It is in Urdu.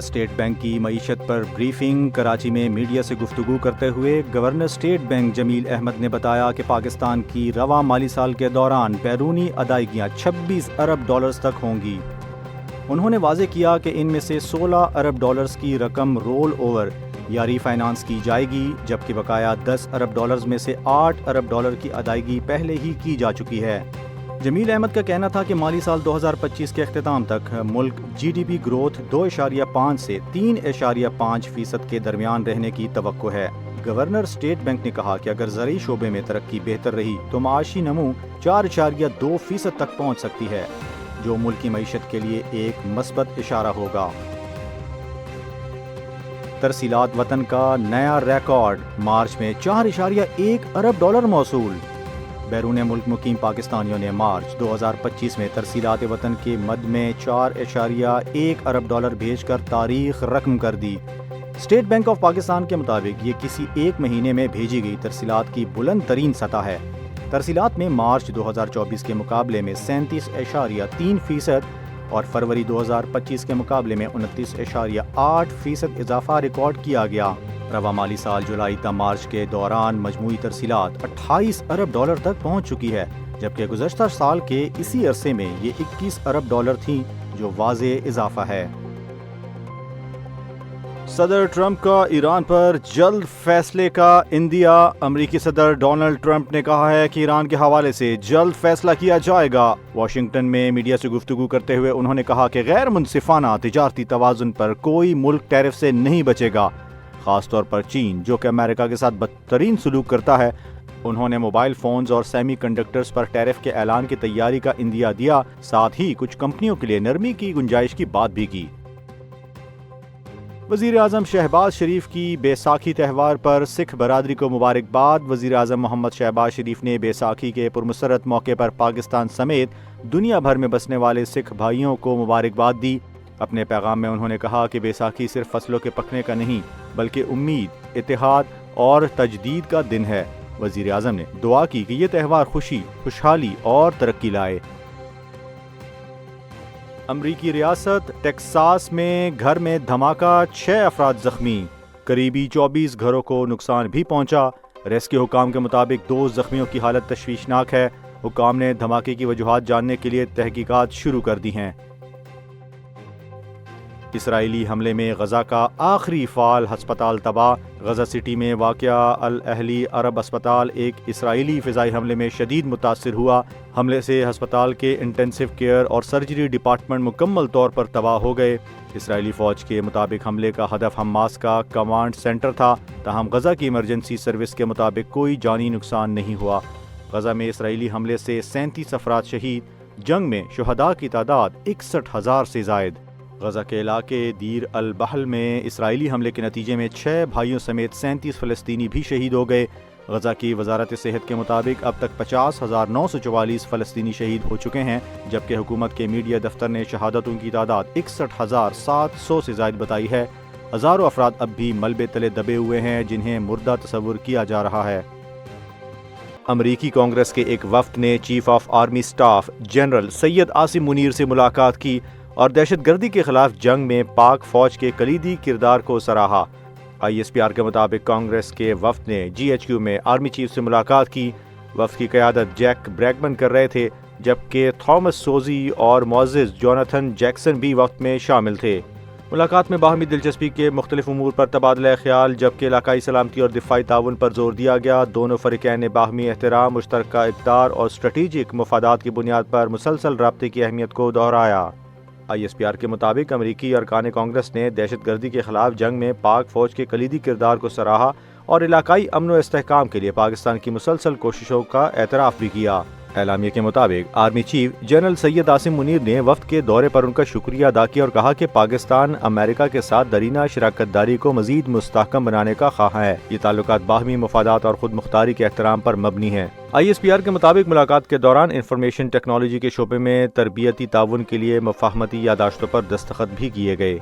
اسٹیٹ بینک کی معیشت پر بریفنگ۔ کراچی میں میڈیا سے گفتگو کرتے ہوئے گورنر اسٹیٹ بینک جمیل احمد نے بتایا کہ پاکستان کی رواں مالی سال کے دوران بیرونی ادائیگیاں 26 ارب ڈالرز تک ہوں گی۔ انہوں نے واضح کیا کہ ان میں سے 16 ارب ڈالرز کی رقم رول اوور یا ری فائنانس کی جائے گی، جبکہ بقایا 10 ارب ڈالرز میں سے 8 ارب ڈالر کی ادائیگی پہلے ہی کی جا چکی ہے۔ جمیل احمد کا کہنا تھا کہ مالی سال 2025 کے اختتام تک ملک جی ڈی پی گروتھ 2.5 سے 3.5% کے درمیان رہنے کی توقع ہے۔ گورنر اسٹیٹ بینک نے کہا کہ اگر زرعی شعبے میں ترقی بہتر رہی تو معاشی نمو 4.2% تک پہنچ سکتی ہے، جو ملک کی معیشت کے لیے ایک مثبت اشارہ ہوگا۔ ترسیلات وطن کا نیا ریکارڈ، مارچ میں 4.1 ارب ڈالر موصول۔ بیرون ملک مقیم پاکستانیوں نے مارچ 2025 میں ترسیلات وطن کے مد میں 4.1 ارب ڈالر بھیج کر تاریخ رقم کر دی۔ اسٹیٹ بینک آف پاکستان کے مطابق یہ کسی ایک مہینے میں بھیجی گئی ترسیلات کی بلند ترین سطح ہے۔ ترسیلات میں مارچ 2024 کے مقابلے میں 37.3% اور فروری 2025 کے مقابلے میں 29.8% اضافہ ریکارڈ کیا گیا۔ رواں مالی سال جولائی تا مارچ کے دوران مجموعی ترسیلات 28 ارب ڈالر تک پہنچ چکی ہے، جبکہ گزشتہ سال کے اسی عرصے میں یہ 21 ارب ڈالر تھیں، جو واضح اضافہ ہے۔ صدر ٹرمپ کا ایران پر جلد فیصلے کا عندیہ۔ امریکی صدر ڈونلڈ ٹرمپ نے کہا ہے کہ ایران کے حوالے سے جلد فیصلہ کیا جائے گا۔ واشنگٹن میں میڈیا سے گفتگو کرتے ہوئے انہوں نے کہا کہ غیر منصفانہ تجارتی توازن پر کوئی ملک ٹیرف سے نہیں بچے گا، خاص طور پر چین، جو کہ امریکہ کے ساتھ بدترین سلوک کرتا ہے۔ انہوں نے موبائل فونز اور سیمی کنڈکٹرز پر ٹیرف کے اعلان کی تیاری کا عندیہ دیا، ساتھ ہی کچھ کمپنیوں کے لیے نرمی کی گنجائش کی بات بھی کی۔ وزیر اعظم شہباز شریف کی بیساکھی تہوار پر سکھ برادری کو مبارکباد۔ وزیر اعظم محمد شہباز شریف نے بیساکھی کے پرمسرت موقع پر پاکستان سمیت دنیا بھر میں بسنے والے سکھ بھائیوں کو مبارکباد دی۔ اپنے پیغام میں انہوں نے کہا کہ بیساکھی صرف فصلوں کے پکنے کا نہیں، بلکہ امید، اتحاد اور تجدید کا دن ہے۔ وزیر اعظم نے دعا کی کہ یہ تہوار خوشی، خوشحالی اور ترقی لائے۔ امریکی ریاست ٹیکساس میں گھر میں دھماکہ، 6 افراد زخمی، قریبی 24 گھروں کو نقصان بھی پہنچا۔ ریسکیو حکام کے مطابق 2 زخمیوں کی حالت تشویشناک ہے۔ حکام نے دھماکے کی وجوہات جاننے کے لیے تحقیقات شروع کر دی ہیں۔ اسرائیلی حملے میں غزہ کا آخری فعال ہسپتال تباہ۔ غزہ سٹی میں واقع الاہلی عرب ہسپتال ایک اسرائیلی فضائی حملے میں شدید متاثر ہوا۔ حملے سے ہسپتال کے انٹینسیو کیئر اور سرجری ڈپارٹمنٹ مکمل طور پر تباہ ہو گئے۔ اسرائیلی فوج کے مطابق حملے کا ہدف حماس کا کمانڈ سینٹر تھا، تاہم غزہ کی ایمرجنسی سروس کے مطابق کوئی جانی نقصان نہیں ہوا۔ غزہ میں اسرائیلی حملے سے 37 افراد شہید، جنگ میں شہداء کی تعداد 61,000 سے زائد۔ غزہ کے علاقے دیر البحل میں اسرائیلی حملے کے نتیجے میں 6 بھائیوں سمیت 37 فلسطینی بھی شہید ہو گئے۔ غزہ کی وزارت صحت کے مطابق اب تک 50,944 فلسطینی شہید ہو چکے ہیں، جبکہ حکومت کے میڈیا دفتر نے شہادتوں کی تعداد 61,700 سے زائد بتائی ہے۔ ہزاروں افراد اب بھی ملبے تلے دبے ہوئے ہیں، جنہیں مردہ تصور کیا جا رہا ہے۔ امریکی کانگریس کے ایک وفد نے chief of army staff general Syed Asim Munir سے ملاقات کی اور دہشت گردی کے خلاف جنگ میں پاک فوج کے کلیدی کردار کو سراہا۔ ISPR کے مطابق کانگریس کے وفد نے GHQ میں آرمی چیف سے ملاقات کی۔ وفد کی قیادت جیک بریگمن کر رہے تھے، جبکہ تھامس سوزی اور معزز جوناتھن جیکسن بھی وفد میں شامل تھے۔ ملاقات میں باہمی دلچسپی کے مختلف امور پر تبادلہ خیال، جبکہ علاقائی سلامتی اور دفاعی تعاون پر زور دیا گیا۔ دونوں فریقین نے باہمی احترام، مشترکہ اقدار اور اسٹریٹجک مفادات کی بنیاد پر مسلسل رابطے کی اہمیت کو دہرایا۔ ISPR کے مطابق امریکی ارکان کانگریس نے دہشت گردی کے خلاف جنگ میں پاک فوج کے کلیدی کردار کو سراہا اور علاقائی امن و استحکام کے لیے پاکستان کی مسلسل کوششوں کا اعتراف بھی کیا۔ اعلامیہ کے مطابق army chief general Syed Asim Munir نے وفد کے دورے پر ان کا شکریہ ادا کیا اور کہا کہ پاکستان امریکہ کے ساتھ درینہ شراکت داری کو مزید مستحکم بنانے کا خواہاں ہے۔ یہ تعلقات باہمی مفادات اور خود مختاری کے احترام پر مبنی ہیں۔ ISPR کے مطابق ملاقات کے دوران انفارمیشن ٹیکنالوجی کے شعبے میں تربیتی تعاون کے لیے مفاہمتی یادداشتوں پر دستخط بھی کیے گئے۔